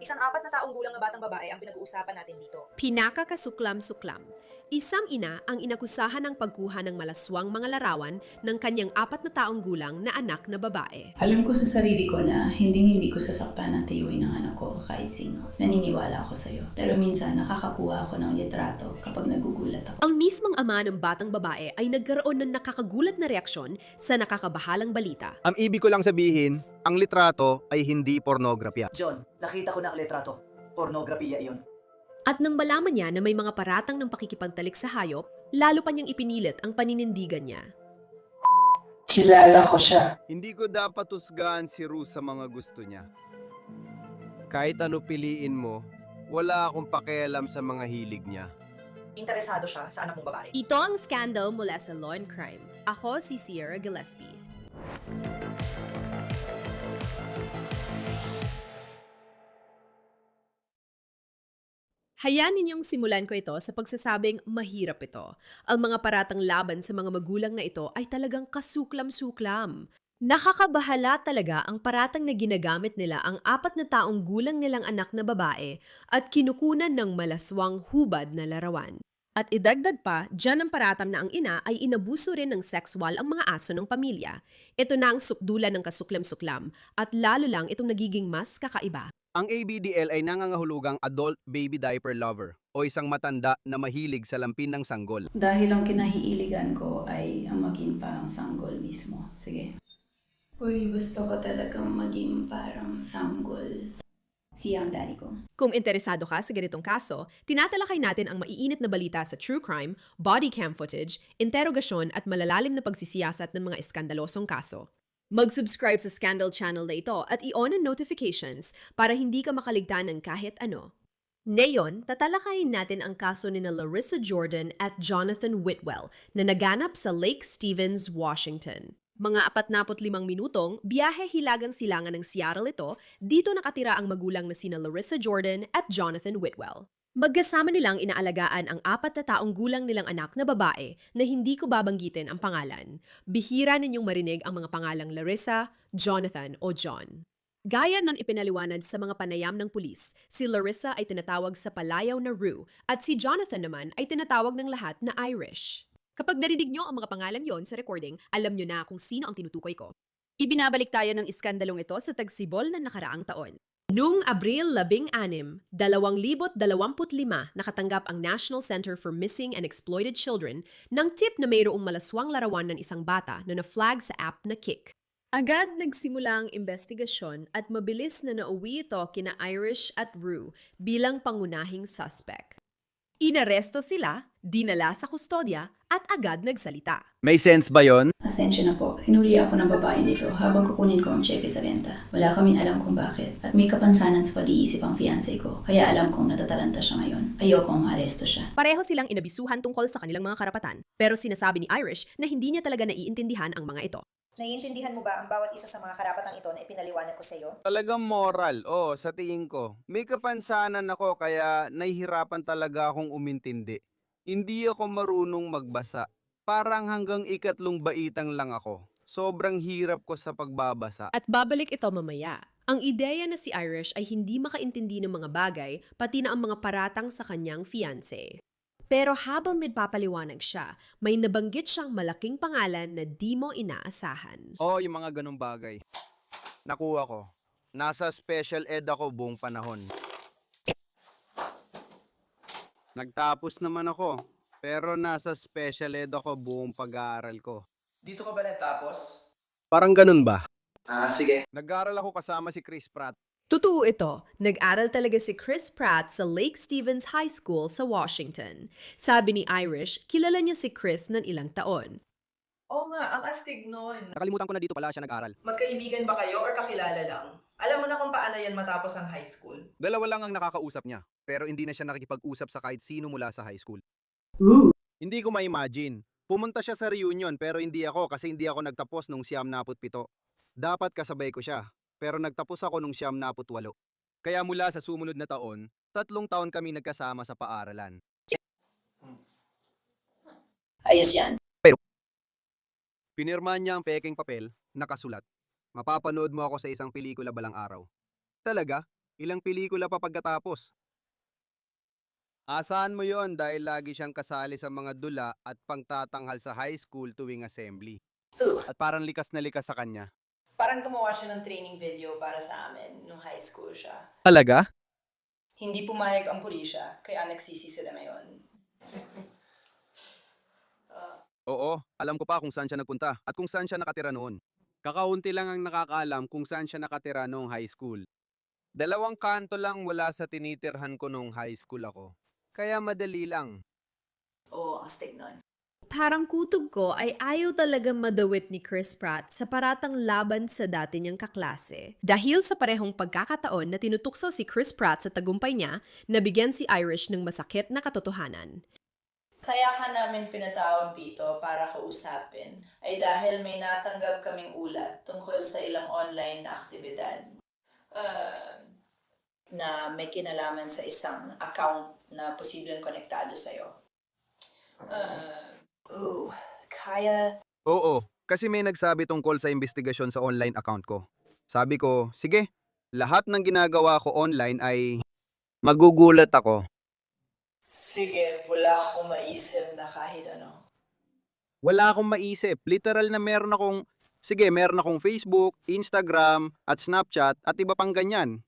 Isang 4 na taong gulang na batang babae ang pinag-uusapan natin dito. Pinakakasuklam-suklam. Isang ina ang inakusahan ng pagkuha ng malaswang mga larawan ng kanyang 4 na taong gulang na anak na babae. Alam ko sa sarili ko na hindi ko sasaktan at tiyuin ng anak ko kahit sino. Naniniwala ako sa'yo. Pero minsan nakakakuha ako ng litrato kapag nagugulat ako. Ang mismong ama ng batang babae ay nagkaroon ng nakakagulat na reaksyon sa nakakabahalang balita. Ang ibig ko lang sabihin, ang litrato ay hindi pornografya. John, nakita ko na ang litrato. Pornografiya iyon. At nang malaman niya na may mga paratang ng pakikipagtalik sa hayop, lalo pa niyang ipinilit ang paninindigan niya. Kilala ko siya. Hindi ko dapat husgahan si Ruth sa mga gusto niya. Kahit ano piliin mo, wala akong pakialam sa mga hilig niya. Interesado siya sa anak mong babae. Ito ang scandal mula sa Law and Crime. Ako si Sierra Gillespie. Hayaan ninyong simulan ko ito sa pagsasabing mahirap ito. Ang mga paratang laban sa mga magulang na ito ay talagang kasuklam-suklam. Nakakabahala talaga ang paratang na ginagamit nila ang 4 na taong gulang nilang anak na babae at kinukunan ng malaswang hubad na larawan. At idagdag pa, dyan ang paratam na ang ina ay inabuso rin ng sexual ang mga aso ng pamilya. Ito na ang sukdulan ng kasuklam-suklam at lalo lang itong nagiging mas kakaiba. Ang ABDL ay nangangahulugang Adult Baby Diaper Lover o isang matanda na mahilig sa lampin ng sanggol. Dahil ang kinahiiligan ko ay ang maging parang sanggol mismo. Sige. Uy, gusto ko talagang maging parang sanggol. Siya ang daddy ko. Kung interesado ka sa ganitong kaso, tinatalakay natin ang maiinit na balita sa true crime, body cam footage, interogasyon at malalalim na pagsisiyasat ng mga eskandalosong kaso. Mag-subscribe sa Scandal channel na ito at i-on ang notifications para hindi ka makaligtan ng kahit ano. Ngayon, tatalakayin natin ang kaso ni na Larissa Jordan at Jonathan Whitwell na naganap sa Lake Stevens, Washington. Mga 45 minutong biyahe hilagang silangan ng Seattle ito, dito nakatira ang magulang na sina Larissa Jordan at Jonathan Whitwell. Magkasama nilang inaalagaan ang 4 na taong gulang nilang anak na babae na hindi ko babanggitin ang pangalan. Bihira ninyong marinig ang mga pangalang Larissa, Jonathan o John. Gaya ng ipinaliwanag sa mga panayam ng pulis, si Larissa ay tinatawag sa palayaw na Rue at si Jonathan naman ay tinatawag ng lahat na Irish. Kapag narinig nyo ang mga pangalan yon sa recording, alam nyo na kung sino ang tinutukoy ko. Ibinabalik tayo ng iskandalong ito sa tagsibol na nakaraang taon. Noong Abril 16, 2025, nakatanggap ang National Center for Missing and Exploited Children ng tip na mayroong malaswang larawan ng isang bata na na-flag sa app na Kik. Agad nagsimula ang investigasyon at mabilis na nauwi ito kina Irish at Rue bilang pangunahing suspect. Inaresto sila, dinala sa kustodya at agad nagsalita. May sense ba yon? Asensya na po. Hinuli ako ng babae nito habang kukunin ko ang cheque sa benta. Wala kaming alam kung bakit. At may kapansanan sa pag-iisip ang fiancé ko. Kaya alam kong natatalanta siya ngayon. Ayokong maaresto siya. Pareho silang inabisuhan tungkol sa kanilang mga karapatan, pero sinasabi ni Irish na hindi niya talaga naiintindihan ang mga ito. Naiintindihan mo ba ang bawat isa sa mga karapatang ito na ipinaliwanag ko sa iyo? Talagang moral, sa tingin ko. May kapansanan ako kaya nahihirapan talaga akong umintindi. Hindi ako marunong magbasa. Parang hanggang 3 baitang lang ako. Sobrang hirap ko sa pagbabasa. At babalik ito mamaya. Ang ideya na si Irish ay hindi makaintindi ng mga bagay, pati na ang mga paratang sa kanyang fiancé. Pero habang nagpapaliwanag siya, may nabanggit siyang malaking pangalan na di mo inaasahan. Yung mga ganong bagay. Nakuha ko. Nasa special ed ako buong panahon. Nagtapos naman ako, pero nasa special ed ako buong pag-aaral ko. Dito ka ba natapos? Parang ganun ba? Sige. Nag-aaral ako kasama si Chris Pratt. Totoo ito, nag-aral talaga si Chris Pratt sa Lake Stevens High School sa Washington. Sabi ni Irish, kilala niya si Chris ng ilang taon. Oo nga, ang astig nun. Nakalimutan ko na dito pala siya nag-aaral. Magkaibigan ba kayo or kakilala lang? Alam mo na kung paano yan matapos ang high school. Dalawa lang ang nakakausap niya, pero hindi na siya nakikipag-usap sa kahit sino mula sa high school. Hindi ko ma-imagine. Pumunta siya sa reunion pero hindi ako kasi hindi ako nagtapos nung 97. Dapat kasabay ko siya. Pero nagtapos ako nung 98. Kaya mula sa sumunod na taon, 3 taon kami nagkasama sa paaralan. Ayos yan. Pinirmahan niya ang pekeng papel, nakasulat. Mapapanood mo ako sa isang pelikula balang araw. Talaga? Ilang pelikula pa pagkatapos. Asahan mo yon dahil lagi siyang kasali sa mga dula at pangtatanghal sa high school tuwing assembly. At parang likas na likas sa kanya. Parang gumawa siya ng training video para sa amin nung high school siya. Talaga? Hindi pumayag ang pulisya, kaya nagsisi sila ngayon. Oo, alam ko pa kung saan siya nagpunta at kung saan siya nakatira noon. Kakaunti lang ang nakakaalam kung saan siya nakatira noong high school. 2 kanto lang mula sa tinitirhan ko noong high school ako. Kaya madali lang. Oo, astig nun. Parang kutob ko ay ayaw talaga madawit ni Chris Pratt sa paratang laban sa dati niyang kaklase. Dahil sa parehong pagkakataon na tinutukso si Chris Pratt sa tagumpay niya, nabigyan si Irish ng masakit na katotohanan. Kaya ka namin pinatawag dito para kausapin ay dahil may natanggap kaming ulat tungkol sa ilang online na aktibidad na may kinalaman sa isang account na posibleng konektado sa'yo. Oo, kasi may nagsabi tungkol sa investigasyon sa online account ko. Sabi ko, sige, lahat ng ginagawa ko online ay magugulat ako. Sige, wala akong maisip na kahit ano. Wala akong maisip. Literal na meron akong Facebook, Instagram, at Snapchat at iba pang ganyan.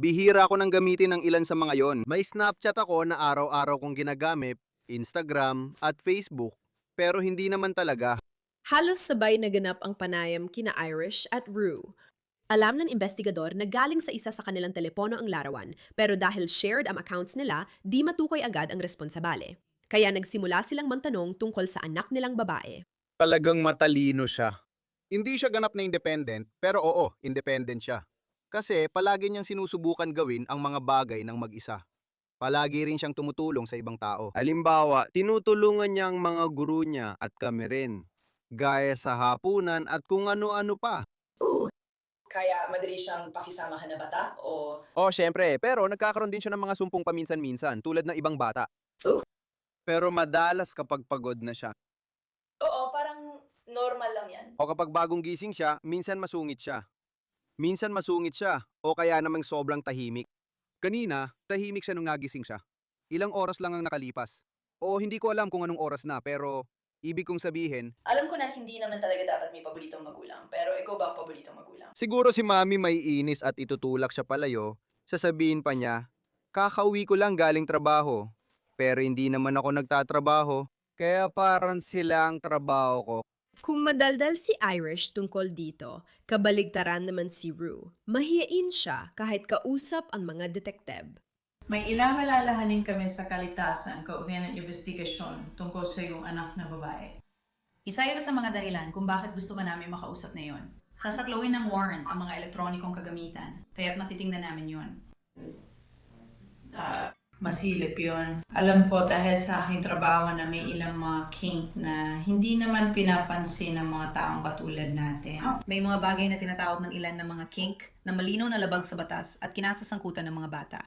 Bihira ako nang gamitin ng ilan sa mga yon. May Snapchat ako na araw-araw kong ginagamit, Instagram at Facebook, pero hindi naman talaga. Halos sabay naganap ang panayam kina Irish at Rue. Alam ng investigador na galing sa isa sa kanilang telepono ang larawan, pero dahil shared ang accounts nila, di matukoy agad ang responsabale. Kaya nagsimula silang magtanong tungkol sa anak nilang babae. Talagang matalino siya. Hindi siya ganap na independent, pero oo, independent siya. Kasi palagi niyang sinusubukan gawin ang mga bagay ng mag-isa. Palagi rin siyang tumutulong sa ibang tao. Halimbawa, tinutulungan niya ang mga guru niya at kami rin. Gaya sa hapunan at kung ano-ano pa. Kaya madali siyang pakisamahan na bata o... Oh, syempre. Pero nagkakaroon din siya ng mga sumpong paminsan-minsan tulad ng ibang bata. Pero madalas kapag pagod na siya. Oo, parang normal lang yan. O kapag bagong gising siya, minsan masungit siya. Minsan masungit siya o kaya namang sobrang tahimik. Kanina, tahimik siya nung nagising siya. Ilang oras lang ang nakalipas. O hindi ko alam kung anong oras na pero ibig kong sabihin, Alam ko na hindi naman talaga dapat may paboritong magulang, pero ikaw ba ang paboritong magulang? siguro si mami may inis at itutulak siya palayo, sasabihin pa niya, kakauwi ko lang galing trabaho. Pero hindi naman ako nagtatrabaho, kaya parang sila ang trabaho ko. Kung madaldal si Irish tungkol dito, kabaligtaran naman si Rue. Mahiyain siya kahit kausap ang mga detektib. May ilang alalahanin kami sa kalitasan kaugnay ng investigasyon tungkol sa iyong anak na babae. Isa yun sa mga dahilan kung bakit gusto ka namin makausap na yon. Sasaklawin ng warrant ang mga elektronikong kagamitan, kaya't matitingnan namin yon. Masilip yon. Alam po dahil sa aking trabaho na may ilang mga kink na hindi naman pinapansin ng mga taong katulad natin. May mga bagay na tinatawag ng ilan ng mga kink na malinaw na labag sa batas at kinasasangkutan ng mga bata.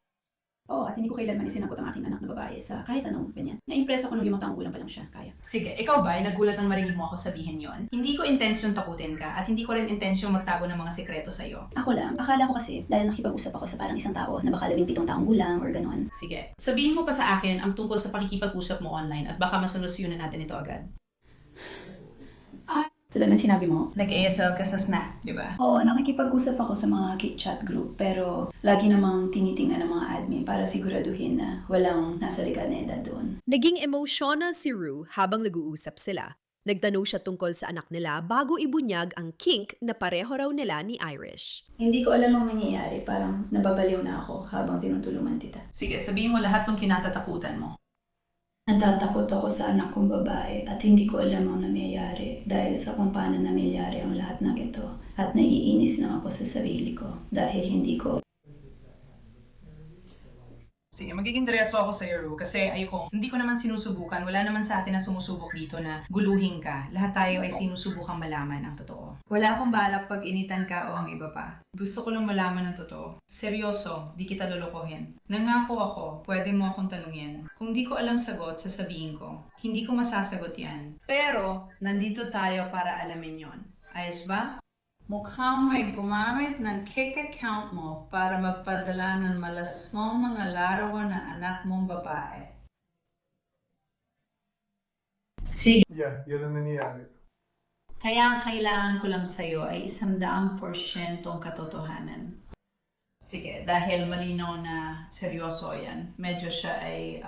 Oo, at hindi ko kailanman isinangkot ang aking anak na babae sa kahit anong ganyan. Na-impress ako nung 5 taong gulang pa lang siya, kaya. Sige, ikaw ba ay nagulat nang marinig mo ako sabihin yon? Hindi ko intensyon takutin ka at hindi ko rin intensyon magtago ng mga sekreto sa'yo. Ako lang, akala ko kasi, dahil nakipag-usap ako sa parang isang tao na baka 17 taong gulang or ganon. Sige, sabihin mo pa sa akin ang tungkol sa pakikipag-usap mo online at baka masolusyonan natin ito agad. Tulad ng sinabi mo, Nag-ASL ka sa Snap, di ba? oo, nakikipag-usap ako sa mga chat group, pero lagi namang tinitingnan ng mga admin para siguraduhin na walang nasa legal na edad doon. Naging emotional si Rue habang nag-uusap sila. Nagtanong siya tungkol sa anak nila bago ibunyag ang kink na pareho raw nila ni Irish. Hindi ko alam ang mangyayari, parang nababaliw na ako habang tinutulungan kita. Sige, sabihin mo lahat ng kinatatakutan mo. Natatakot ako sa anak kong babae at hindi ko alam ang nangyayari dahil sa kung paano nangyayari ang lahat ng ito. At naiinis na ako sa sarili ko dahil hindi ko Sige, magiging diretso ako sa Rue kasi ayoko, hindi ko naman sinusubukan. Wala naman sa atin na sumusubok dito na guluhin ka. Lahat tayo ay sinusubukang malaman ang totoo. Wala akong balak pag initan ka o ang iba pa. Gusto ko lang malaman ang totoo. Seryoso, di kita lulukohin. Nangako ako, pwede mo akong tanungin. Kung di ko alam sagot, sasabihin ko. Hindi ko masasagot yan. Pero, nandito tayo para alamin yon. Ayos ba? Mukhang may gumamit ng kick account mo para magpadala ng malasmong mga larawan ng anak mong babae. Sige. Yeah, yun ang nangyayari. Kaya ang kailangan ko lang sa'yo ay 100% katotohanan. Sige, dahil malinaw na seryoso yan, medyo siya ay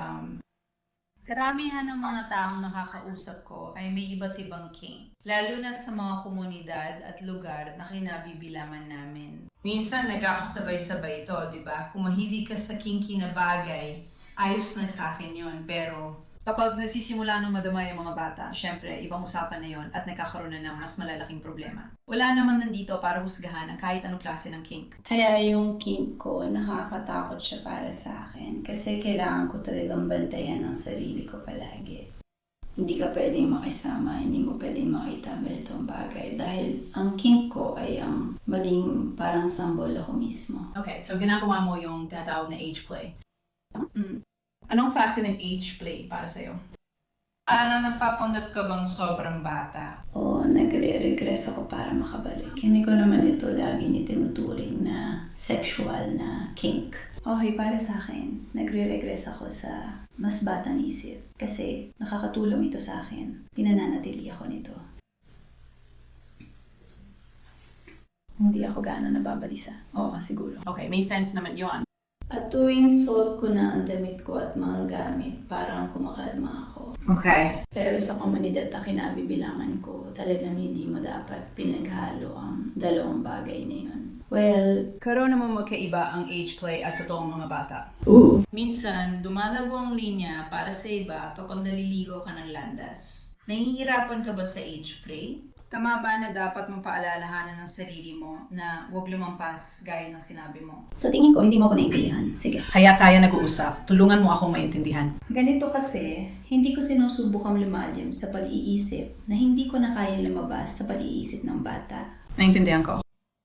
Karamihan ng mga taong nakakausap ko ay may iba't ibang kink, lalo na sa mga komunidad at lugar na kinabibilangan namin. minsan nagkakasabay-sabay ito, di ba? Kung mahilig ka sa kinky na bagay, ayos na sa akin yun. Pero kapag nasisimula nung madamay ang mga bata, syempre, ibang usapan na yon at nagkakaroon na ng mas malalaking problema. Wala naman nandito para husgahan ang kahit anong klase ng kink. Kaya yung kink ko, nakakatakot siya para sa akin. Kasi kailangan ko talagang bantayan ang sarili ko palagi. Hindi ka pwedeng makisama, hindi mo pwedeng makita ganitong bagay. Dahil ang kink ko ay ang maling parang sambol ako mismo. Okay, so ginagawa mo yung tinatawag na age play. Anong klase ng age play para sa'yo? Ano, napapanggap ka bang sobrang bata? O nagre-regress ako para makabalik. Hindi ko naman ito lagi tinuturing na sexual na kink. Okay, para sa akin, nagre-regress ako sa mas batang isip. Kasi nakakatulong ito sa akin. Pinananatili ako nito. Hindi ako gaano nababalisa. Oo, siguro. Okay, may sense naman yon. At tuwing suot ko na ang damit ko at mga gamit, parang kumakalma ako. Okay. Pero sa komunidad na kinabibilangan ko, talagang hindi mo dapat pinaghalo ang dalawang bagay na yun. Well, Karoon naman magkaiba ang age play at totoong mga bata. Minsan, dumalago ang linya para sa iba kapag naliligo ka ng landas. Nahihirapan ka ba sa age play? Tama ba na dapat mong paalalahanan ng sarili mo na huwag lumampas gaya ng sinabi mo? sa tingin ko, hindi mo ako naiintindihan. Sige. Kaya tayo nag-uusap. Tulungan mo akong maintindihan. Ganito kasi, hindi ko sinusubukang lumalim sa pag-iisip na hindi ko na kaya lumabas sa pag-iisip ng bata. Naintindihan ko.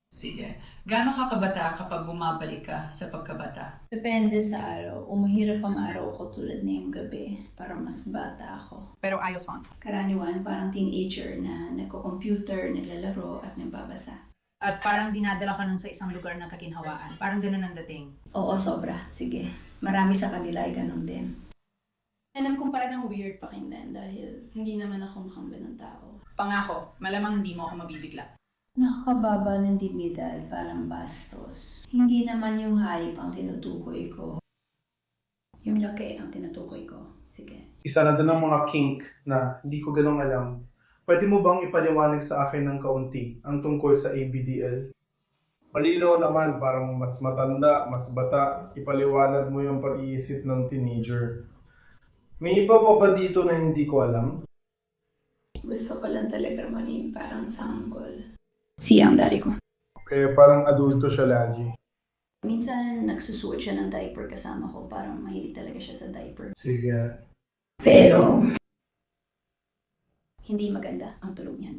Sige. Gaano ka kabata kapag bumabalik ka sa pagkabata? Depende sa araw. Umahirap ang araw ko tulad na yung gabi. Parang mas bata ako. Pero ayos man. Karaniwan, parang teenager na nagko-computer, naglalaro at nagbabasa. At parang dinadala ka nun sa isang lugar ng kaginhawaan. Parang ganun ang dating. Oo, sobra. Sige. Marami sa kanila ay ganun din. Alam kong parang weird pakinggan dahil hindi naman ako makambal ng tao. Pangako, malamang hindi mo ako mabibigla. Nakakababa ng dignidad, parang bastos. Hindi naman yung hype ang tinutukoy ko. Yung laki ang tinutukoy ko. Sige. Isa na din ang mga kink na hindi ko ganong alam. Pwede mo bang ipaliwanag sa akin ng kaunti ang tungkol sa ABDL? Malinaw naman, parang mas matanda, mas bata, ipaliwanag mo yung pag-iisip ng teenager. May iba pa ba dito na hindi ko alam? Gusto ko lang talaga maging parang sanggol. Siya ang daddy ko. Kaya parang adulto siya lagi. Minsan nagsusuot siya ng diaper kasama ko. Parang mahilig talaga siya sa diaper. Sige. Pero, hindi maganda ang tulog niyan.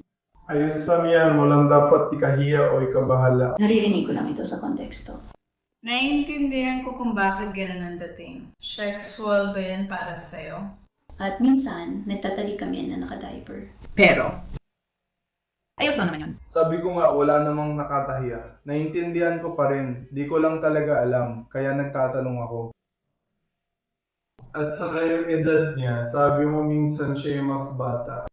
Ayos lang yan, walang dapat ikahiya o ikabahala. Naririnig ko lang ito sa konteksto. Naiintindihan ko kung bakit ganun ang dating. Sexual ba yan para sa'yo? At minsan, nagtatali kami na naka-diaper. Pero, ayos lang naman yun. Sabi ko nga, wala namang nakatahiya. Naintindihan ko pa rin, di ko lang talaga alam, kaya nagtatanong ako. At sa yung edad niya, sabi mo minsan siya yung mas bata.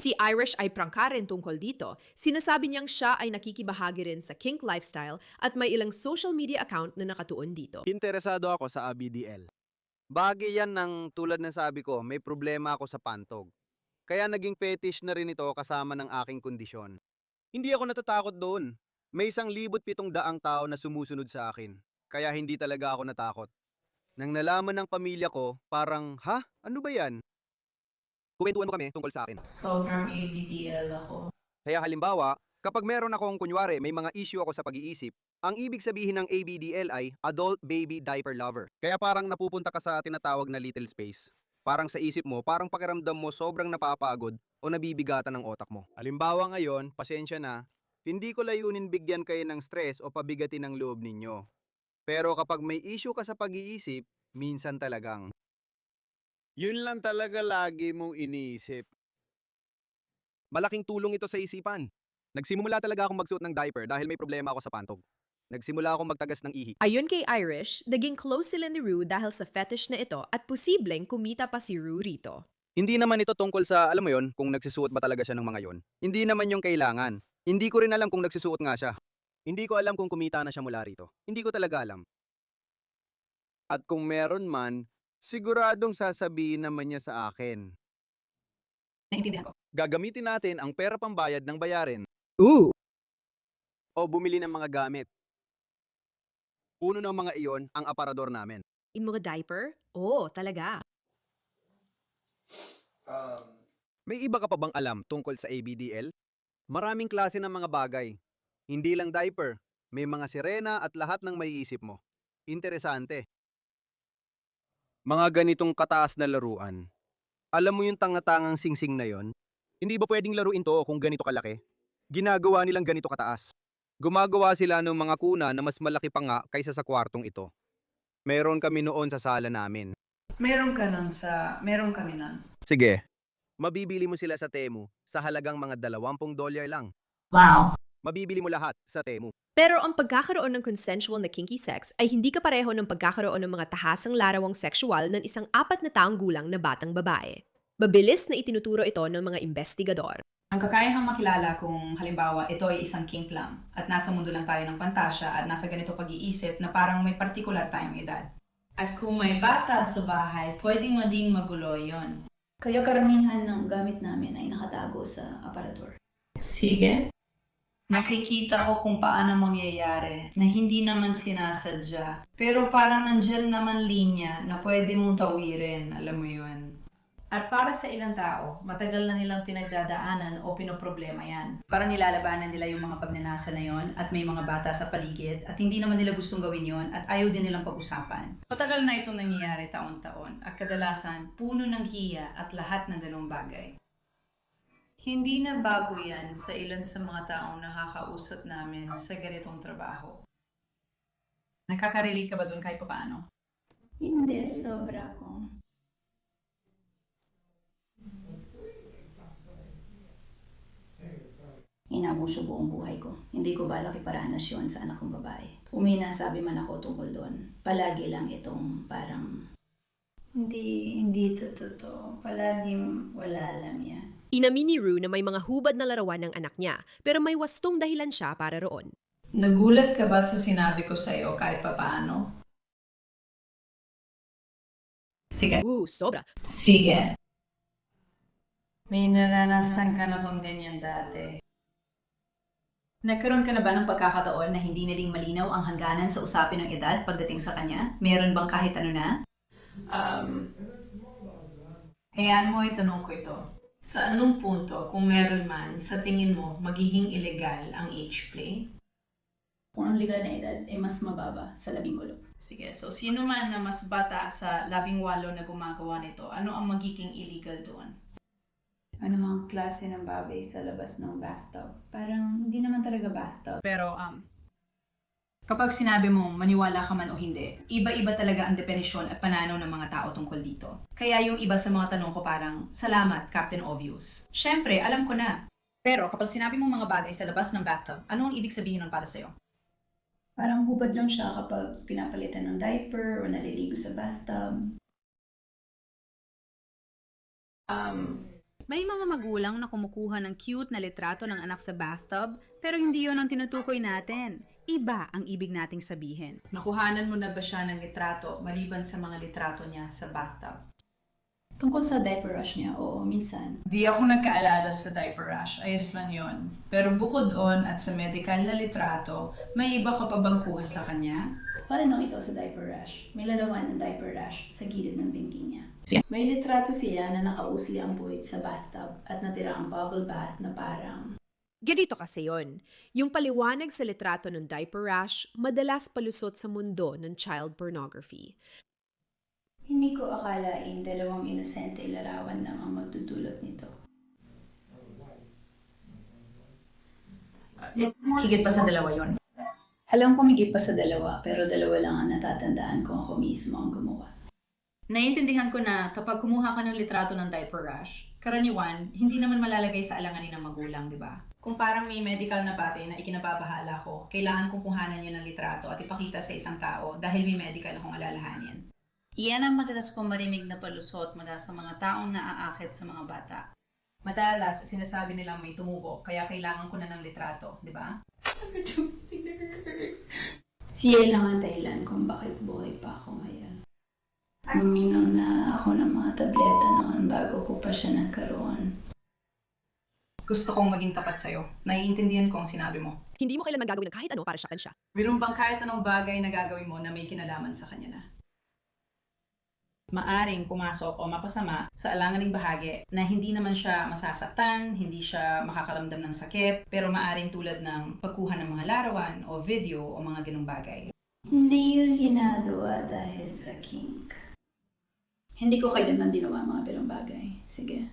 Si Irish ay prangka rin tungkol dito. Sinasabi niyang siya ay nakikibahagi rin sa kink lifestyle at may ilang social media account na nakatuon dito. Interesado ako sa ABDL. Bagay yan ng tulad ng sabi ko, may problema ako sa pantog. Kaya naging fetish na rin ito kasama ng aking kondisyon. Hindi ako natatakot doon. May 1,700 tao na sumusunod sa akin. Kaya hindi talaga ako natakot. Nang nalaman ng pamilya ko, parang, ha? Ano ba yan? Kuwentuhan mo kami tungkol sa akin. Sobrang ABDL ako. Kaya halimbawa, kapag meron akong kunyari may mga issue ako sa pag-iisip, ang ibig sabihin ng ABDL ay Adult Baby Diaper Lover. Kaya parang napupunta ka sa tinatawag na little space. Parang sa isip mo, parang pakiramdam mo sobrang napapagod o nabibigatan ng otak mo. Halimbawa ngayon, pasensya na, hindi ko layunin bigyan kayo ng stress o pabigatin ng loob ninyo. Pero kapag may issue ka sa pag-iisip, minsan talagang yun lang talaga lagi mong iniisip. Malaking tulong ito sa isipan. Nagsimula talaga akong magsuot ng diaper dahil may problema ako sa pantog. Nagsimula akong magtagas ng ihi. Ayon kay Irish, naging close sila ni Rue dahil sa fetish na ito at posibleng kumita pa si Rue rito. Hindi naman ito tungkol sa, alam mo yon, kung nagsusuot ba talaga siya ng mga yon. Hindi naman yung kailangan. Hindi ko rin alam kung nagsusuot nga siya. Hindi ko alam kung kumita na siya mula rito. Hindi ko talaga alam. At kung meron man, siguradong sasabihin naman niya sa akin. Naintindihan ko. Gagamitin natin ang pera pambayad ng bayarin. Ooh! O bumili ng mga gamit. Uno ng mga iyon ang aparador namin. In mga diaper? Oo, talaga. May iba ka pa bang alam tungkol sa ABDL? Maraming klase ng mga bagay. Hindi lang diaper. May mga sirena at lahat ng maiisip mo. Interesante. Mga ganitong kataas na laruan. Alam mo yung tanga-tangang singsing na yon? Hindi ba pwedeng laruin to kung ganito kalaki? Ginagawa nilang ganito kataas. Gumagawa sila ng mga kuna na mas malaki pa nga kaysa sa kwartong ito. Meron kami noon sa sala namin. Meron kami nun. Sige. Mabibili mo sila sa Temu sa halagang mga $20 lang. Wow. Mabibili mo lahat sa Temu. Pero ang pagkakaroon ng consensual na kinky sex ay hindi kapareho ng pagkakaroon ng mga tahasang larawang sexual ng isang 4 na taong gulang na batang babae. Mabilis na itinuturo ito ng mga investigador. Ang kakayahang makilala kung halimbawa ito ay isang kink lang at nasa mundo lang tayo ng pantasya at nasa ganito pag-iisip na parang may partikular tayong edad. At kung may bata sa bahay, pwedeng maging magulo yon. Kaya karamihan ng gamit namin ay nakatago sa aparador. Sige. Nakikita ko kung paano mangyayari na hindi naman sinasadya. Pero parang nandyan naman linya na pwede mong tawirin, alam mo yun. At para sa ilang tao, matagal na nilang pinagdadaanan o pinoproblema yan. Parang nilalabanan nila yung mga pagnanasa na yon at may mga bata sa paligid at hindi naman nila gustong gawin yon at ayaw din nilang pag-usapan. Matagal na itong nangyayari taon-taon at kadalasan puno ng hiya at lahat ng dalawang bagay. Hindi na bago yan sa ilan sa mga taong nakakausap namin sa ganitong trabaho. Nakaka-relate ka ba doon kahit paano? Hindi, sobra ko. Inabuso buong buhay ko. Hindi ko balak iparanas yun sa anak kong babae. Uminasabi man ako tungkol doon. Palagi lang itong parang... Hindi ito totoo. Palaging wala alam yan. Inamin ni Rue na may mga hubad na larawan ng anak niya, pero may wastong dahilan siya para roon. Nagulat ka ba sa sinabi ko sa iyo kahit papaano? Sige. Sobra. Sige. May naranasan ka na kung ganyan dati. Nagkaroon ka na ba ng pagkakataon na hindi naling malinaw ang hangganan sa usapin ng edad pagdating sa kanya? Meron bang kahit ano na? Hayaan mo itanong ko ito. Sa anong punto, kung meron man, sa tingin mo, magiging illegal ang age play? Kung ang legal na edad ay mas mababa sa 18. Sige, so sino man na mas bata sa 18 na gumagawa nito, ano ang magiging illegal doon? Ano mga klase ng babay sa labas ng bathtub? Parang hindi naman talaga bathtub. Pero kapag sinabi mo maniwala ka man o hindi, iba-iba talaga ang definisyon at pananaw ng mga tao tungkol dito. Kaya yung iba sa mga tanong ko parang, salamat, Captain Obvious. Syempre, alam ko na. Pero kapag sinabi mo mga bagay sa labas ng bathtub, ano ang ibig sabihin nun para sa'yo? Parang hubad lang siya kapag pinapalitan ng diaper o naliligo sa bathtub. May mga magulang na kumukuha ng cute na litrato ng anak sa bathtub, pero hindi yon ang tinutukoy natin. Iba ang ibig nating sabihin. Nakuhanan mo na ba siya ng litrato maliban sa mga litrato niya sa bathtub? Tungkol sa diaper rash niya, oo, minsan. Di ako nagkaalala sa diaper rash. Ayos lang yon. Pero bukod doon at sa medical na litrato, may iba ka pa bang kuha sa kanya? Paano ito sa diaper rash? May larawan ng diaper rash sa gilid ng bingi niya. Siya. May litrato siya na nakausli ang buhit sa bathtub at natira ang bubble bath na parang... Ganito kasi yon. Yung paliwanag sa litrato ng diaper rash, madalas palusot sa mundo ng child pornography. Hindi ko akalain dalawang inosente larawan lang ang magdudulot nito. Higit pa sa dalawa yon. Alam ko higit pa sa dalawa, pero dalawa lang ang natatandaan kung ako mismo ang gumawa. Naiintindihan ko na kapag kumuha ka ng litrato ng diaper rash, Karaniwan, hindi naman malalagay sa alanganin ng magulang, di ba? Kung parang may medical na bagay na ikinababahala ko, kailangan kong kuhanan niya ng litrato at ipakita sa isang tao dahil may medical akong alalahanin. Iyan ang madalas kong marinig na palusot mula sa mga taong naaakit sa mga bata. Madalas, sinasabi nilang may tumubo, kaya kailangan ko na ng litrato, di ba? Siya lang ang dahilan kung bakit buhay pa ako ngayon. Uminom na ako ng mga tableta noon bago ko pa siya nagkaroon. Gusto kong maging tapat sa'yo. Naiintindihan ko ang sinabi mo. Hindi mo kailanman gagawin ng kahit ano para siyakan siya. Meron bang kahit anong bagay na gagawin mo na may kinalaman sa kanya na? Maaring pumasok o mapasama sa alanganing bahagi na hindi naman siya masasaktan, hindi siya makakaramdam ng sakit, pero maaring tulad ng pagkuha ng mga larawan o video o mga ganung bagay. Hindi yun ginagawa dahil sa kink. Hindi ko kailanman ginawa mga ganong bagay. Sige.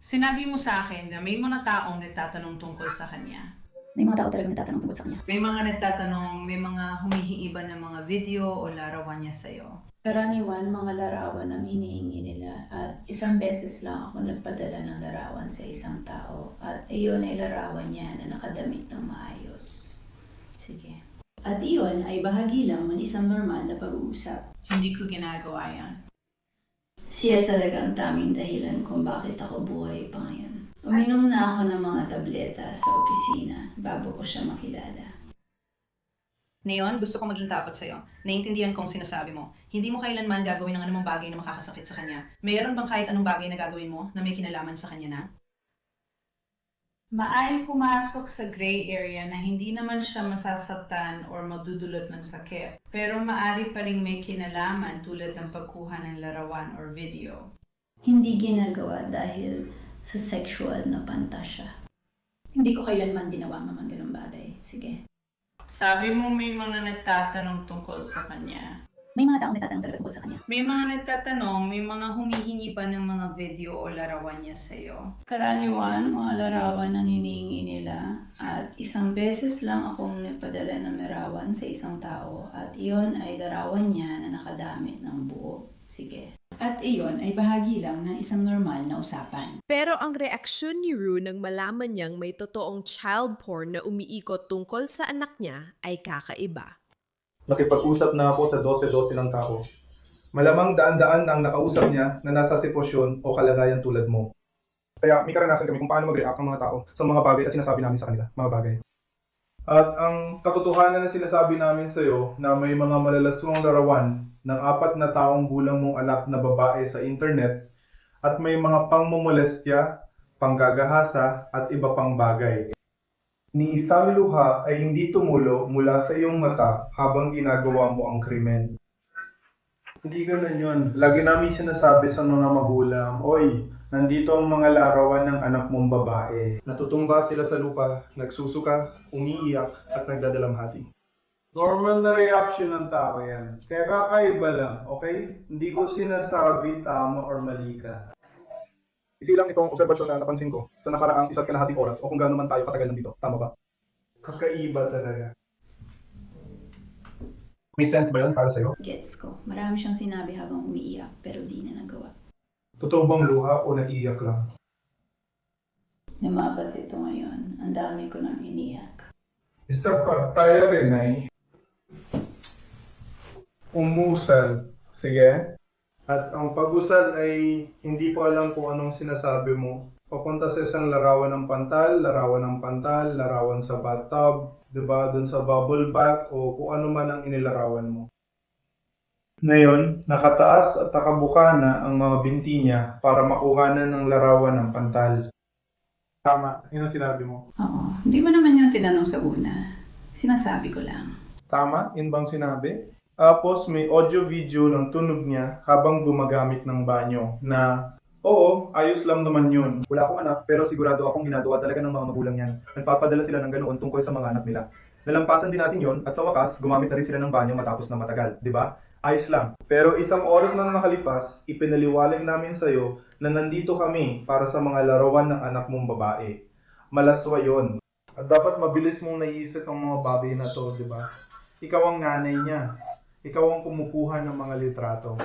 Sinabi mo sa akin na may mga taong nagtatanong tungkol sa kanya. May mga tao talaga nagtatanong tungkol sa kanya. May mga nagtatanong, may mga humihingi ba ng mga video o larawan niya sa'yo? Karaniwan, mga larawan ang hinihingi nila at isang beses lang ako nagpadala ng larawan sa isang tao at iyon ay larawan niya na nakadamit ng maayos. Sige. At iyon ay bahagi lang ng isang normal na pag-uusap. Hindi ko ginagawa yan. Siya talaga ang taming dahilan kung bakit ako buhay pa ngayon. Uminom na ako ng mga tableta sa opisina bago ko siya makilala. Ngayon, gusto kong maging tapat sa'yo. Naiintindihan kong sinasabi mo. Hindi mo kailanman gagawin ng anumang bagay na makakasakit sa kanya. Mayroon bang kahit anong bagay na gagawin mo na may kinalaman sa kanya na? Maaring pumasok sa gray area na hindi naman siya masasaktan or magdudulot ng sakit, pero maari pa rin may kinalaman tulad ng pagkuha ng larawan or video. Hindi ginagawa dahil sa sexual na pantasya. Hindi ko kailanman ginawa mga ganung bagay. Sige. Sabi mo may mga nagtatanong tungkol sa kanya. May mga taong nagtatanong talaga tungkol sa kanya. May mga nagtatanong, may mga humihingi pa ng mga video o larawan niya sa'yo. Karaniwan, mga larawan ang hinihingi nila at isang beses lang akong nagpadala ng larawan sa isang tao at iyon ay larawan niya na nakadamit ng buo. Sige. At iyon ay bahagi lang ng isang normal na usapan. Pero ang reaksyon ni Rue nang malaman niyang may totoong child porn na umiikot tungkol sa anak niya ay kakaiba. Nakipag-usap na ako sa 12-12 ng tao. Malamang daan-daan ang nakausap niya na nasa sitwasyon o kalagayan tulad mo. Kaya may karanasan kami kung paano mag-react ng mga tao sa mga bagay at sinasabi namin sa kanila, mga bagay. At ang katotohanan na sinasabi namin sa iyo na may mga malalaswang larawan ng 4 na taong gulang mong anak na babae sa internet at may mga pangmomolestya, panggagahasa at iba pang bagay. Ni isang luha ay hindi tumulo mula sa iyong mata habang ginagawa mo ang krimen. Hindi ganun yun. Lagi namin sinasabi sa mga magulang, "Oy, nandito ang mga larawan ng anak mong babae." Natutumba sila sa lupa, nagsusuka, umiiyak at nagdadalamhati. Normal na reaction ng tao yan. Kaya kakaiba lang, okay? Hindi ko sinasabi tama or mali ka. Isilang itong obserbasyon na napansin ko sa nakaraang 1.5 oras o kung gaano man tayo katagal nandito. Tama ba? Kakaiba talaga. May sense ba yun para sa'yo? Gets ko. Marami siyang sinabi habang umiiyak pero di na nagawa. Totoo bang luha o naiiyak lang? Lumapas ito ngayon. Ang dami ko nang iniyak. Isa pa, tayo rin ay umusal. Sige? At ang pag-usal ay hindi ko alam kung anong sinasabi mo. Papunta sa isang larawan ng pantal, larawan sa bathtub, diba? Dun sa bubble bath o kung ano man ang inilarawan mo. Ngayon, nakataas at nakabuka na ang mga binti niya para makuhanan ng larawan ng pantal. Tama, yun ang sinabi mo. Oo. Hindi mo naman yung tinanong sa una. Sinasabi ko lang. Tama, yun bang sinabi? Tapos may audio-video ng tunog niya habang gumagamit ng banyo na, oo, ayos lang naman yun. Wala akong anak pero sigurado akong ginagawa talaga ng mga magulang niyan. Nagpapadala sila ng ganoon tungkol sa mga anak nila. Nalampasan din natin yon at sa wakas, gumamit na rin sila ng banyo matapos na matagal, di ba? Ayos lang. Pero isang oras na nakalipas, ipinaliwalag namin sa'yo na nandito kami para sa mga larawan ng anak mong babae. Malaswa yon. At dapat mabilis mong naiisip ang mga bagay na to, di ba? Ikaw ang nanay niya. Ikaw ang kumukuha ng mga litrato.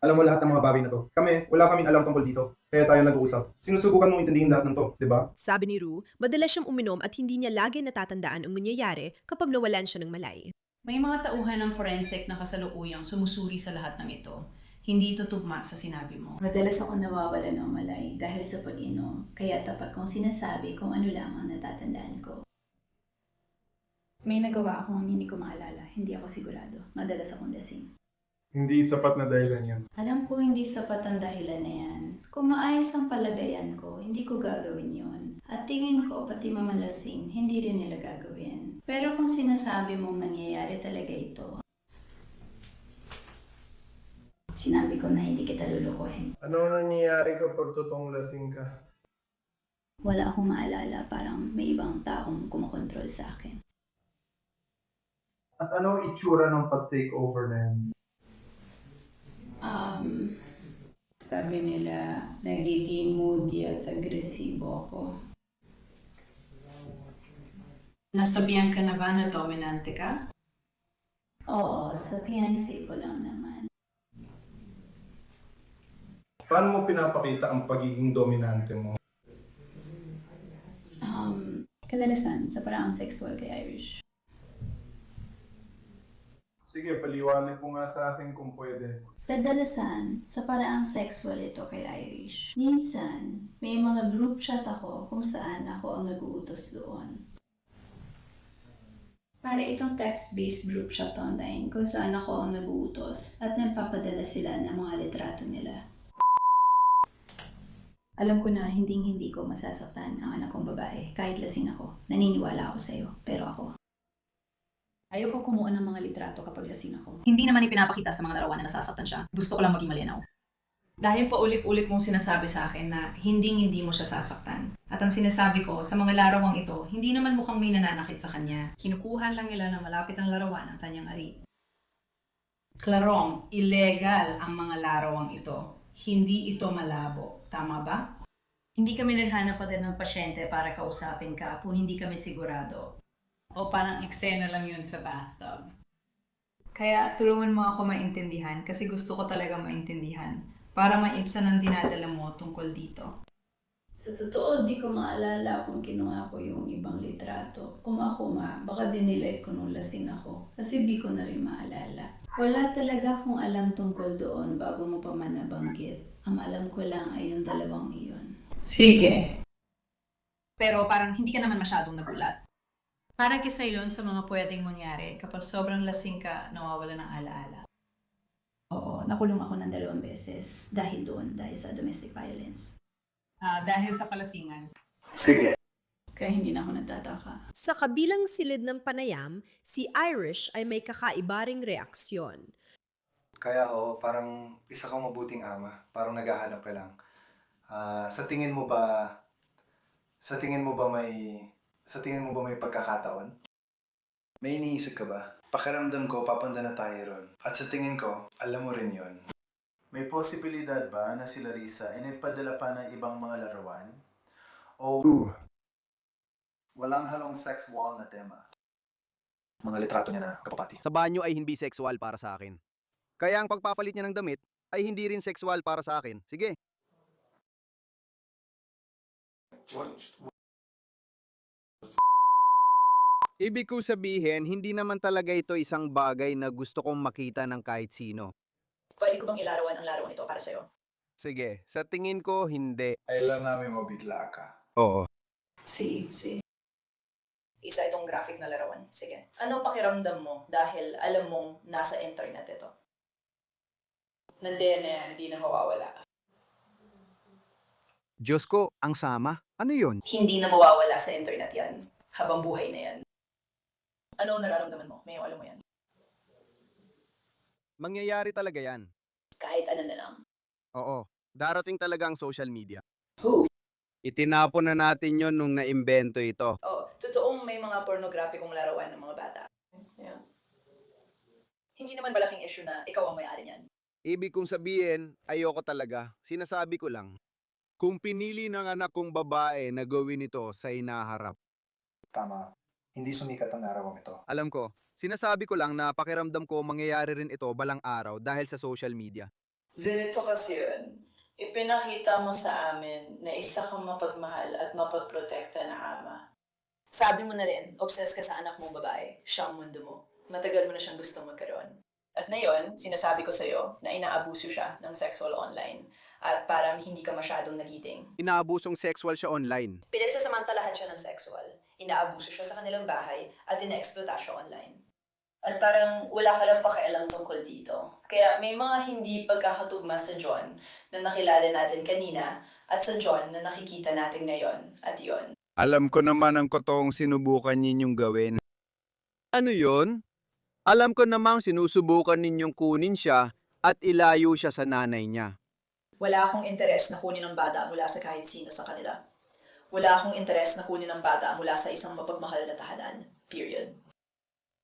Alam mo lahat ng mga bagay na to. Kami, wala kaming alam tungkol dito. Kaya tayo nag-uusap. Sinusubukan mong intindihin lahat ng to, di ba? Sabi ni Rue, madalas siyang uminom at hindi niya lagi natatandaan ang nangyayari kapag nawalan siya ng malay. May mga tauhan ng forensic na kasalukuyang sumusuri sa lahat ng ito. Hindi ito tugma sa sinabi mo. Madalas ako nawawala ng malay dahil sa pag-inom. Kaya tapat kong sinasabi kung ano lang ang natatandaan ko. May nagawa akong hindi ko maalala. Hindi ako sigurado. Madalas akong lasing. Hindi sapat na dahilan yan. Alam ko hindi sapat ang dahilan na yan. Kung maayos ang palagayan ko, hindi ko gagawin yon. At tingin ko pati mamalasing, hindi rin nila gagawin. Pero kung sinasabi mong nangyayari talaga ito, sinabi ko na hindi kita lulukuhin. Ano nangyayari kapag totoong lasing ka? Wala akong maalala, parang may ibang taong kumakontrol sa akin. At ano ang itsura ng pag-take over na yan? Sabi nila, nagiging moody at agresibo ako. Nasabihan ka na ba na dominante ka? Oo, sa fiancé ko lang naman. Paano mo pinapakita ang pagiging dominante mo? Kadalasan, sa paraang sexual kay Irish. Sige, paliwanag mo nga sa akin kung pwede. Kadalasan, sa paraang sexual ito kay Irish. Minsan, may mga group chat ako kung saan ako ang nag-uutos doon. Para itong text-based group chat online kung saan ako ang nag-uutos at nagpapadala sila ng mga litrato nila. Alam ko na hindi ko masasaktan ang anak kong babae kahit lasing ako. Naniniwala ako sa'yo, pero ako. Ayoko kumuha ng mga litrato kapag lasing ako. Hindi naman ipinapakita sa mga larawan na nasasaktan siya. Gusto ko lang maging malinaw. Dahil paulit-ulit mong sinasabi sa akin na hindi mo siya sasaktan. At ang sinasabi ko, sa mga larawang ito, hindi naman mukhang may nananakit sa kanya. Kinukuhan lang nila na malapit ang larawan ng kanyang ari. Klarong, illegal ang mga larawang ito. Hindi ito malabo. Tama ba? Hindi kami naghanap pa din ng pasyente para kausapin ka kung hindi kami sigurado. O parang eksena lang yun sa bathtub. Kaya tulungan mo ako maintindihan kasi gusto ko talaga maintindihan para maibsan ang dinadala mo tungkol dito. Sa totoo, di ko maalala kung kinuha ko yung ibang litrato. Kung ako baka dinelete ko nung lasing ako. Kasi di ko na rin maalala. Wala talaga akong alam tungkol doon bago mo pa man nabanggit. Ang alam ko lang ay yung dalawang iyon. Sige. Pero parang hindi ka naman masyadong nagulat. Para kisa yun sa mga pwedeng mangyari kapag sobrang lasing ka, nawawala ng alaala. Oo, nakulong ako ng 2 beses dahil sa domestic violence. Dahil sa kalasingan. Sige. Kaya hindi na ako nagtataka. Sa kabilang silid ng panayam, si Irish ay may kakaiba ring reaksyon. Kaya parang isa kang mabuting ama. Parang naghahanap ka lang. Sa tingin mo ba may pagkakataon? May iniisip ka ba? Pakiramdam ko, papunta na tayo ron. At sa tingin ko, alam mo rin yon. May posibilidad ba na si Larissa ay nagpadala pa ng ibang mga larawan? O walang halong sex wall na tema? Mga litrato niya na kapapati. Sa banyo ay hindi sexual para sa akin. Kaya ang pagpapalit niya ng damit ay hindi rin sexual para sa akin. Sige. Ibig ko sabihin, hindi naman talaga ito isang bagay na gusto kong makita ng kahit sino. Pwede ko bang ilarawan ang larawang ito para sa'yo? Sige, sa tingin ko, hindi. Ay lang namin mabitla ka. Oo. Si. Isa itong graphic na larawan. Sige. Anong pakiramdam mo dahil alam mong nasa internet ito? Nandiyan na yan, hindi na mawawala. Diyos ko, ang sama. Ano yun? Hindi na mawawala sa internet yan. Habang buhay na yan. Ano ang nararamdaman mo? May alam mo yan. Mangyayari talaga yan. Kahit ano na lang. Oo. Darating talaga ang social media. Who? Itinapon na natin yon nung naimbento ito. Oh, totoong may mga pornograpikong larawan ng mga bata. Yeah. Hindi naman malaking issue na ikaw ang may-ari niyan. Ibig kong sabihin, ayoko talaga. Sinasabi ko lang. Kung pinili ng anak kong babae na gawin ito sa inaharap. Tama. Hindi sumikat ang larawang ito. Alam ko, sinasabi ko lang na pakiramdam ko mangyayari rin ito balang araw dahil sa social media. Ganito kasi yun. Ipinakita mo sa amin na isa kang mapagmahal at mapagprotekta na ama. Sabi mo na rin, obsessed ka sa anak mong babae. Siya ang mundo mo. Matagal mo na siyang gustong magkaroon. At ngayon, sinasabi ko sa'yo na inaabuso siya ng sexual online. At parang hindi ka masyadong nagiting. Inaabusong sexual siya online. Pinagsasamantalahan siya ng sexual. Inaabuso siya sa kanilang bahay at ina-exploita siya online. At parang wala ka lang pakialam tungkol dito. Kaya may mga hindi pagkakatugma sa John na nakilala natin kanina at sa John na nakikita natin ngayon at yon. Alam ko naman ang totoong sinubukan ninyong gawin. Ano yon? Alam ko namang sinusubukan ninyong kunin siya at ilayo siya sa nanay niya. Wala akong interes na kunin ang bata mula sa kahit sino sa kanila. Wala akong interes na kunin ang bata mula sa isang mapagmahal na tahanan. Period.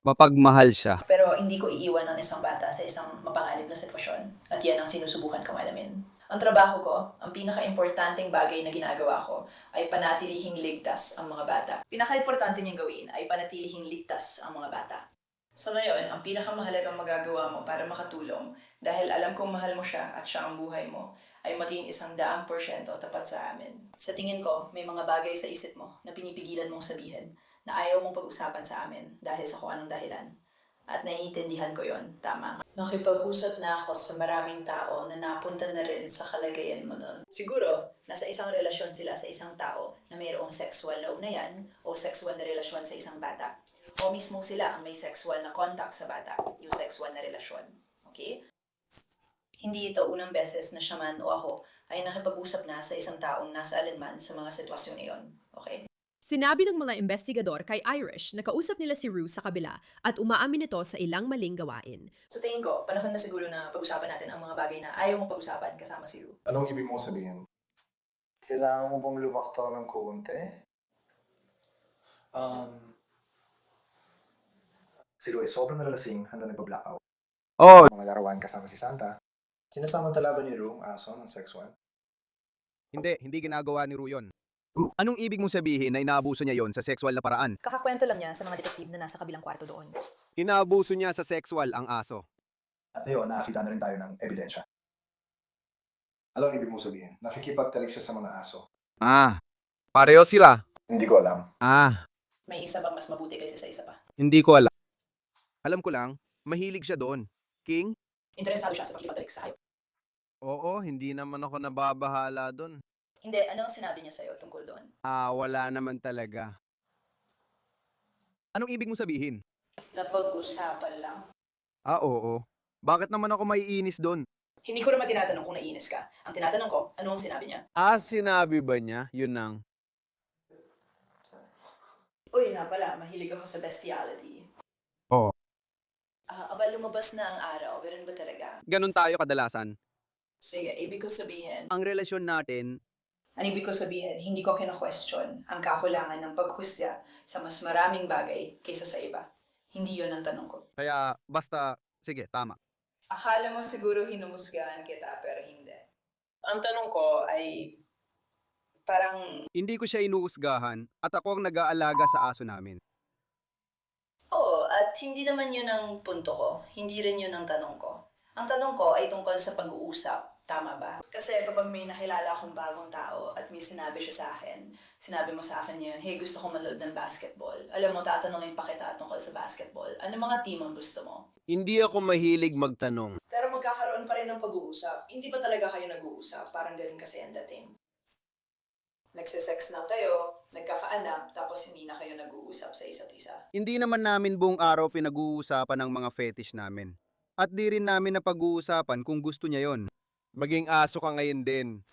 Mapagmahal siya. Pero hindi ko iiwan ang isang bata sa isang mapanganib na sitwasyon. At yan ang sinusubukan kong alamin. Ang trabaho ko, ang pinaka-importanteng bagay na ginagawa ko ay panatilihing ligtas ang mga bata. Pinaka-importante niyang gawin ay panatilihing ligtas ang mga bata. Sa ngayon, ang pinakamahalagang magagawa mo para makatulong, dahil alam kong mahal mo siya at siya ang buhay mo, ay maging 100% tapat sa amin. Sa tingin ko, may mga bagay sa isip mo na pinipigilan mong sabihin na ayaw mong pag-usapan sa amin dahil sa kung anong dahilan. At naiintindihan ko yon, tama. Nakipag-usap na ako sa maraming tao na napunta na rin sa kalagayan mo nun. Siguro, nasa isang relasyon sila sa isang tao na mayroong sexual na ugnayan o sexual na relasyon sa isang bata. O mismo sila ang may sexual na contact sa bata, yung sexual na relasyon. Okay? Hindi ito unang beses na siya man o ako ay nakipag-usap na sa isang taong nasa alinman sa mga sitwasyon na yun. Okay? Sinabi ng mga investigador kay Irish na kausap nila si Rue sa kabila at umaamin ito sa ilang maling gawain. Sa tingin ko, panahon na siguro na pag-usapan natin ang mga bagay na ayaw mong pag-usapan kasama si Rue. Anong ibig mo sabihin? Kailangan mo bang lumaktaw ng kuunti? Si Rue, sobrang nalalasing, handa nagpa-blackout. Oh, Mga larawan kasama si Santa. Sinasamantala ba ni Rue ang aso ng sexual? hindi ginagawa ni Rue yun. Anong ibig mong sabihin na inaabuso niya yon sa sexual na paraan? Kakakwento lang niya sa mga detektive na nasa kabilang kwarto doon. Inaabuso niya sa sexual ang aso. At ayun, nakakita na rin tayo ng ebidensya. Anong ibig mo sabihin? Nakikipagtalik siya sa mga aso. Pareho sila. Hindi ko alam. May isa bang mas mabuti kaysa sa isa pa? Hindi ko alam. Alam ko lang, mahilig siya doon. King? Interesado siya sa pagkipagtalik sa hayop. Oo, hindi naman ako nababahala doon. Hindi, ano ang sinabi niya sa'yo tungkol doon? Wala naman talaga. Anong ibig mong sabihin? Napag-usapan lang. Oo. Bakit naman ako maiinis doon? Hindi ko naman tinatanong kung naiinis ka. Ang tinatanong ko, ano ang sinabi niya? Sinabi ba niya? Yun nang. Uy, nga pala, mahilig ako sa bestiality. Oo. Aba, lumabas na ang araw. Ganun ba talaga? Ganon tayo kadalasan. Sige, ibig ko sabihin, Ang relasyon natin, hindi ko kina-question ang kakulangan ng paghusga sa mas maraming bagay kaysa sa iba. Hindi yon ang tanong ko. kaya basta, sige, tama. Akala mo siguro hinumusgahan kita, pero hindi. Ang tanong ko ay, parang, Hindi ko siya inuusgahan at ako ang nag-aalaga sa aso namin. oo, at hindi naman yun ang punto ko. Hindi rin yun ang tanong ko. Ang tanong ko ay tungkol sa pag-uusap. Tama ba? Kasi kapag may nakilala akong bagong tao at may sinabi siya sa akin, sinabi mo sa akin yun, hey, gusto kong manood ng basketball. Alam mo, tatanungin pa kita tungkol sa basketball. Ano mga team ang gusto mo? Hindi ako mahilig magtanong. Pero magkakaroon pa rin ng pag-uusap. Hindi ba talaga kayo nag-uusap? Parang ganun kasi ang dating. Nagsisex lang kayo, nagkakaanak, tapos hindi na kayo nag-uusap sa isa't isa. Hindi naman namin buong araw pinag-uusapan ang mga fetish namin. At di rin namin napag-uusapan kung gusto niya yon. Maging aso ka ngayon din.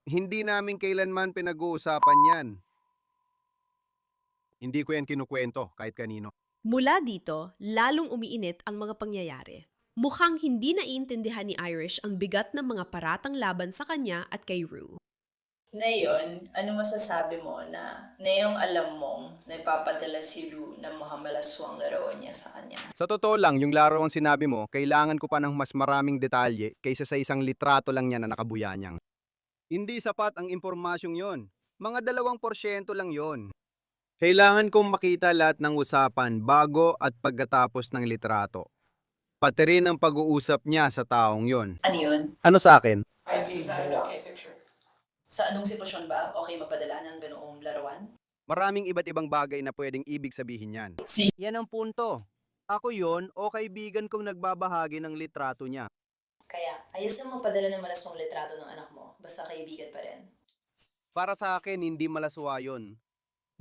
Hindi namin kailanman pinag-uusapan yan. Hindi ko yan kinukwento kahit kanino. Mula dito, lalong umiinit ang mga pangyayari. Mukhang hindi naiintindihan ni Irish ang bigat ng mga paratang laban sa kanya at kay Rue. Ngayon, ano masasabi mo na yung alam mong naipapadala si Rue na mahamalaswang larawan niya sa kanya? Sa totoo lang, yung laro ang sinabi mo, kailangan ko pa ng mas maraming detalye kaysa sa isang litrato lang niya na nakabuya niyang. Hindi sapat ang impormasyong yon. Mga 2% lang yon. Kailangan kong makita lahat ng usapan bago at pagkatapos ng litrato. Pati rin ang pag-uusap niya sa taong yon. Ano yun? Ano sa akin? Sa anong sitwasyon ba okay magpadala ng binuong larawan? Maraming iba't ibang bagay na pwedeng ibig sabihin yan. Yan ang punto. Ako yon o kaibigan kong nagbabahagi ng litrato niya. Kaya, ayos na magpadala ng malasong litrato ng anak mo, basta kaibigan pa rin. Para sa akin, hindi malaswa yun.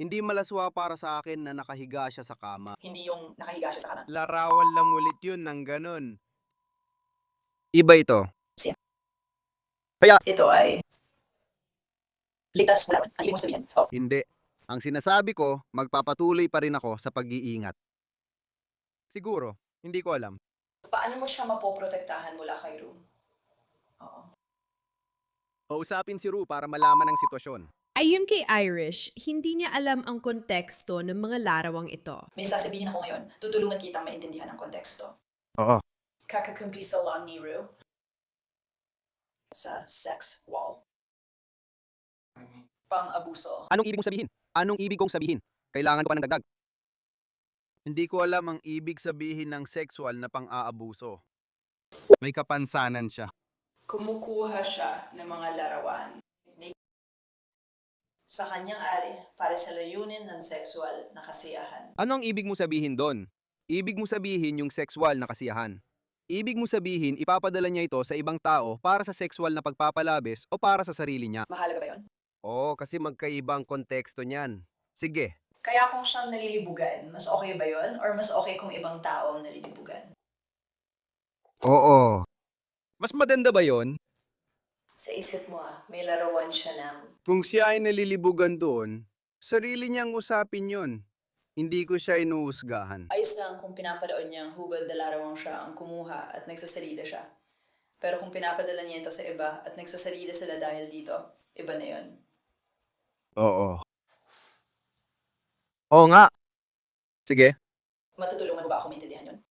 Hindi malaswa para sa akin na nakahiga siya sa kama. Hindi yung nakahiga siya sa kanan. Larawan lang ulit yun ng ganun. Iba ito. Ito ay ligtas malaman. Ang ibig mo sabihin. Oh. Hindi. Ang sinasabi ko, magpapatuloy pa rin ako sa pag-iingat. Siguro, hindi ko alam. Paano mo siya mapoprotektahan mula kay Ru? Oo. Kausapin si Ru para malaman ang sitwasyon. Ayon kay Irish, hindi niya alam ang konteksto ng mga larawang ito. May sasabihin ako ngayon, tutulungan kitang maintindihan ang konteksto. Oo. Kakakumpiso lang ni Ru sa sex wall. Pang-abuso. Anong ibig mong sabihin? Anong ibig kong sabihin? Kailangan ko pa ng dagdag. Hindi ko alam ang ibig sabihin ng sexual na pang-aabuso. May kapansanan siya. Kumukuha siya ng mga larawan sa kanyang ari para sa layunin ng sexual na kasiyahan. Ano ang ibig mo sabihin doon? Ibig mo sabihin yung sexual na kasiyahan. Ibig mo sabihin ipapadala niya ito sa ibang tao para sa sexual na pagpapalabis o para sa sarili niya. Mahalaga ba yun? Oo, kasi magkaibang konteksto niyan. Sige. Kaya kung siyang nalilibugan, mas okay ba yun? Or mas okay kung ibang tao ang nalilibugan? Oo. Mas maganda ba yon? Sa isip mo may larawan siya ng Kung siya ay nalilibugan doon, sarili niyang usapin yon. Hindi ko siya inuusgahan. ayos lang kung pinapanood niyang hubad na larawang siya ang kumuha at nagsasalida siya. Pero kung pinapadala niya ito sa iba at nagsasalida sila dahil dito, iba na yun. Oo. Oo nga. Sige. Matutulungan mo ba ako maintindihan yun?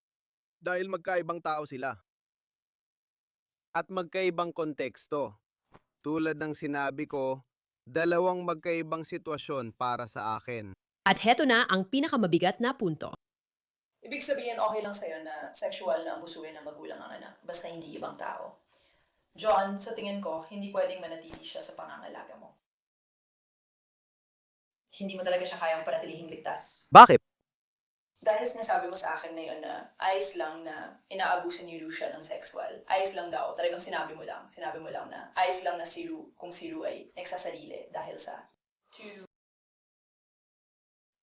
Dahil magkaibang tao sila. At magkaibang konteksto. Tulad ng sinabi ko, dalawang magkaibang sitwasyon para sa akin. At heto na ang pinakamabigat na punto. Ibig sabihin okay lang sa'yo na sexual na abusuin ng magulang ang anak, basta hindi ibang tao. John, sa tingin ko, hindi pwedeng manatili siya sa pangangalaga mo. Hindi mo talaga siya kayang panatilihing ligtas. Bakit? Dahil sinasabi mo sa akin na yun na ayos lang na inaabuso ni Ru siya ng sexual. Ayos lang daw. Talagang sinabi mo lang na ayos lang na si Ru, kung si Ru ay nagsasalili dahil sa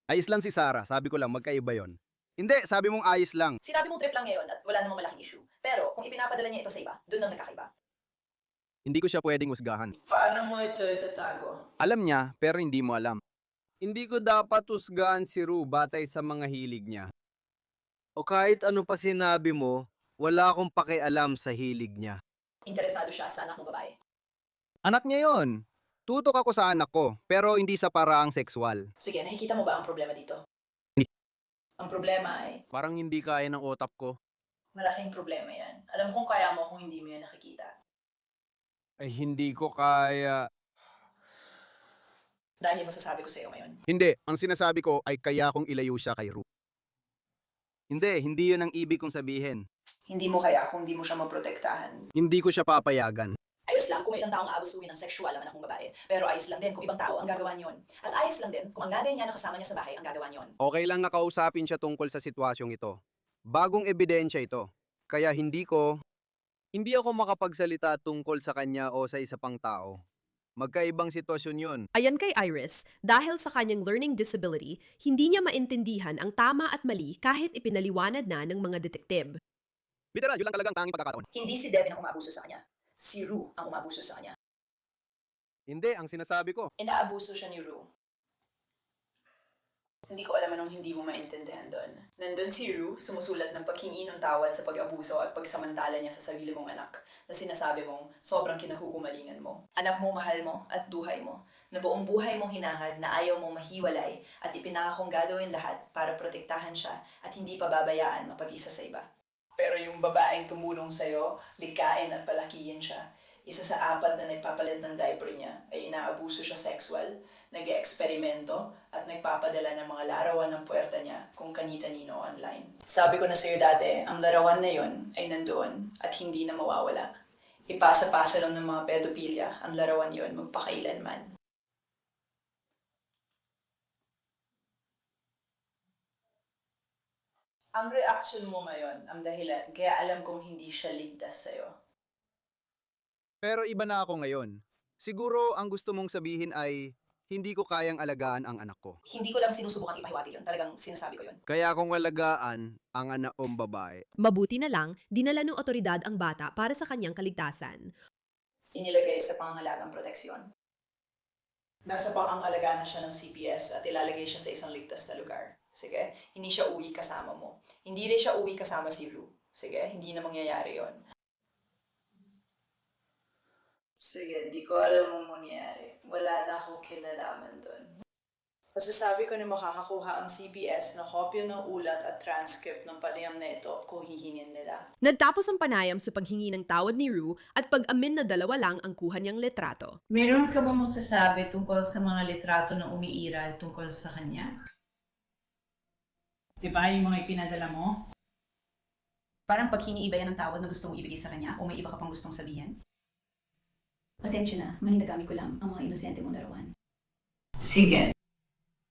Ayos lang si Sarah. Sabi ko lang, magkaiba yon. Hindi, sabi mong ayos lang. Sinabi mong trip lang ngayon at wala namang malaking issue. Pero kung ipinapadala niya ito sa iba, doon ang nagkakaiba. Hindi ko siya pwedeng husgahan. Paano mo ito itatago? Alam niya, pero hindi mo alam. Hindi ko dapat husgahan si Ru batay sa mga hilig niya. O kahit ano pa sinabi mo, wala akong pakialam sa hilig niya. Interesado siya sa anak mo babae. Anak niya yon. Tutok ako sa anak ko, pero hindi sa paraang sexual. Sige, nakikita mo ba ang problema dito? Hindi. Ang problema ay, Parang hindi kaya ng otak ko. malaking problema yan. Alam kong kaya mo kung hindi mo yan nakikita. Ay hindi ko kaya. Dahil masasabi ko sa iyo ngayon. Hindi, ang sinasabi ko ay kaya kong ilayo siya kay Ru. Hindi yun ang ibig kong sabihin. Hindi mo kaya kung hindi mo siya maprotektahan. Hindi ko siya papayagan. Ayos lang kung may ilang taong aabusuin ng sexual ang anak mong babae. Pero ayos lang din kung ibang tao ang gagawa niyon. At ayos lang din kung ang nanay niya na kasama niya sa bahay ang gagawa niyon. Okay lang nakausapin siya tungkol sa sitwasyong ito. Bagong ebidensya ito. Kaya hindi ako makapagsalita tungkol sa kanya o sa isa pang tao. Magkaibang sitwasyon yun. Ayan kay Iris, dahil sa kanyang learning disability, hindi niya maintindihan ang tama at mali kahit ipinaliwanag na ng mga detektib. Literal, yun lang talagang tanging pagkakataon. Hindi si Devin ang umaabuso sa kanya. Si Ru ang umaabuso sa kanya. Hindi, ang sinasabi ko. Inaabuso siya ni Ru. Hindi ko alam anong hindi mo maintindihan doon. Nandun si Ru, sumusulat ng paghingi ng tawad sa pag-abuso at pagsamantala niya sa sarili mong anak na sinasabi mong sobrang kinahukumalingan mo. Anak mo, mahal mo at duhay mo, na buong buhay mong hinahad na ayaw mong mahiwalay at ipinakakong gagawin lahat para protektahan siya at hindi pababayaan mapag-isa sa iba. Pero yung babaeng tumulong sa'yo, likain at palakihin siya. Isa sa 4 na nagpapalit ng diaper niya ay inaabuso siya sexual nag-eeksperimento at nagpapadala ng mga larawan ng puwerta niya kung kanita-nino online. Sabi ko na sa'yo dati, ang larawan na yon ay nandoon at hindi na mawawala. Ipasa-pasa lang ng mga pedophilia ang larawan yon magpakailanman. Ang reaction mo ngayon ang dahilan kaya alam kong hindi siya ligtas sa'yo. Pero iba na ako ngayon. Siguro ang gusto mong sabihin ay hindi ko kayang alagaan ang anak ko. Hindi ko lang sinusubukang ipahiwatig yun. Talagang sinasabi ko yun. Kaya akong alagaan ang anak kong babae. Mabuti na lang, dinala ng otoridad ang bata para sa kanyang kaligtasan. Inilagay sa pangangalagang proteksyon. Nasa pangangalaga na siya ng CPS at ilalagay siya sa isang ligtas na lugar. Sige, hindi siya uwi kasama mo. Hindi rin siya uwi kasama si Rue. Sige, hindi na mangyayari yon. Sige, di ko alam mo mangyayari. Wala na akong kinalaman doon. Masasabi ko na makakakuha ang CPS na kopya ng ulat at transcript ng panayam na ito kung hihingin nila. Nagtapos ang panayam sa paghingi ng tawad ni Rue at pag-amin na 2 lang ang kuha niyang litrato. Meron ka ba masasabi tungkol sa mga litrato na umiiral tungkol sa kanya? Diba yung mga ipinadala mo? Parang pag hiniiba yan ng tawad na gusto mong ibigay sa kanya o may iba ka pang gustong sabihin. Pasensya na, maninagamit ko lang ang mga inosente mong larawan. Sige.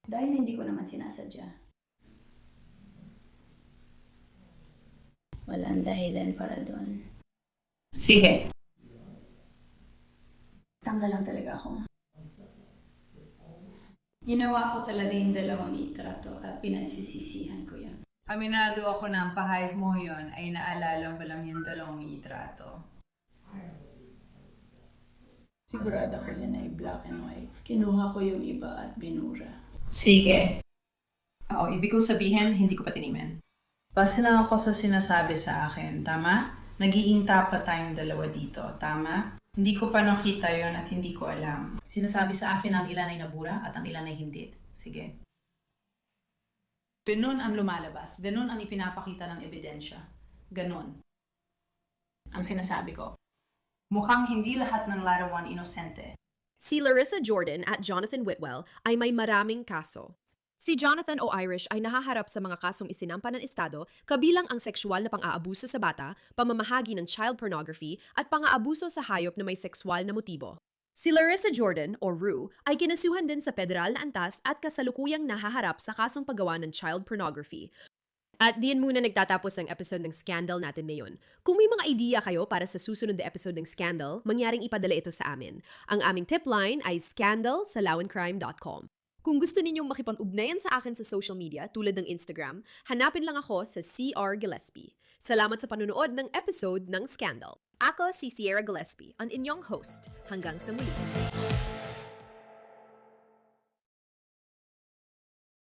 Dahil hindi ko naman sinasadya. Walang dahilan para doon. Sige. Tanggal lang talaga ako. Ginawa ko talaga yung 2 litrato at pinagsisisihan ko yun. Aminado ako na ang pahayag mo yon ay naalala mo lang yung 2 litrato. Sigurado ko yan ay black and white. Kinuha ko yung iba at binura. Sige. Oo, ibig ko sabihin, hindi ko pa tinimen. Base lang ako sa sinasabi sa akin, tama? Nagiging tapat tayong 2 dito, tama? Hindi ko pa nakita yon at hindi ko alam. Sinasabi sa akin ang ilan ay nabura at ang ilan ay hindi. Sige. Ganun ang lumalabas. Ganun ang ipinapakita ng ebidensya. Ganun. Ang sinasabi ko. Mukhang hindi lahat ng larawan inosente. Si Larissa Jordan at Jonathan Whitwell ay may maraming kaso. Si Jonathan o Irish ay nahaharap sa mga kasong isinampa ng Estado kabilang ang sexual na pang-aabuso sa bata, pamamahagi ng child pornography at pang-aabuso sa hayop na may sexual na motibo. Si Larissa Jordan o Rue ay kinasuhan din sa federal na antas at kasalukuyang nahaharap sa kasong paggawa ng child pornography. At diyan muna nagtatapos ang episode ng Scandal natin ngayon. Kung may mga idea kayo para sa susunod na episode ng Scandal, mangyaring ipadala ito sa amin. Ang aming tip line ay scandal@lawancrime.com. Kung gusto ninyong makipag-ugnayan sa akin sa social media tulad ng Instagram, hanapin lang ako sa CR Gillespie. Salamat sa panunood ng episode ng Scandal. Ako si Sierra Gillespie, ang inyong host. Hanggang sa muli.